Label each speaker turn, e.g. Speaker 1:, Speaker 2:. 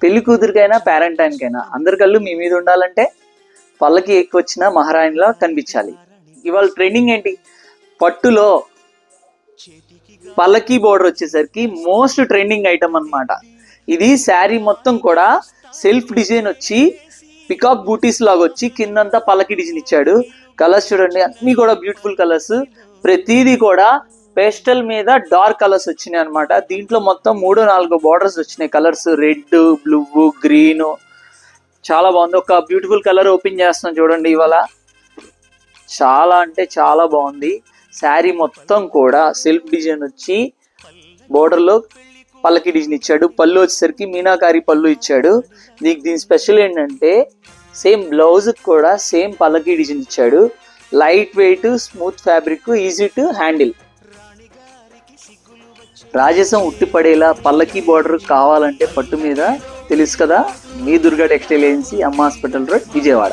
Speaker 1: పెళ్లి కూతురికైనా పేరెంటానికైనా అందరి కళ్ళు మీ మీద ఉండాలంటే పల్లకి ఎక్కువ వచ్చిన మహారాణిలా కనిపించాలి. ఇవాళ ట్రెండింగ్ ఏంటి? పట్టులో పల్లకి బోర్డర్ వచ్చేసరికి మోస్ట్ ట్రెండింగ్ ఐటమ్ అన్నమాట. ఇది శారీ మొత్తం కూడా సెల్ఫ్ డిజైన్ వచ్చి పికాక్ బూటీస్ లాగా వచ్చి కిందంతా పల్లకి డిజైన్ ఇచ్చాడు. కలర్స్ చూడండి, అన్ని కూడా బ్యూటిఫుల్ కలర్స్. ప్రతిదీ కూడా పేస్టల్ మీద డార్క్ కలర్స్ వచ్చినాయి అనమాట. దీంట్లో మొత్తం 3-4 బార్డర్స్ వచ్చినాయి కలర్స్, రెడ్, బ్లూ, గ్రీన్. చాలా బాగుంది. ఒక బ్యూటిఫుల్ కలర్ ఓపెన్ చేస్తున్నాం చూడండి. ఇవాళ చాలా అంటే చాలా బాగుంది. శారీ మొత్తం కూడా సెల్ఫ్ డిజైన్ వచ్చి బోర్డర్లో పల్లకి డిజైన్ ఇచ్చాడు. పళ్ళు వచ్చేసరికి మీనాకారి పళ్ళు ఇచ్చాడు. దీని స్పెషల్ ఏంటంటే సేమ్ బ్లౌజ్ కూడా సేమ్ పల్లకి డిజైన్ ఇచ్చాడు. Light weight, smooth fabric, easy to handle. రాజసం ఉట్టిపడేలా పల్లకి బోర్డర్ కావాలంటే పట్టు మీద తెలుసు కదా, మీ Durga textile agency, Amma hospital road, Vijayawada.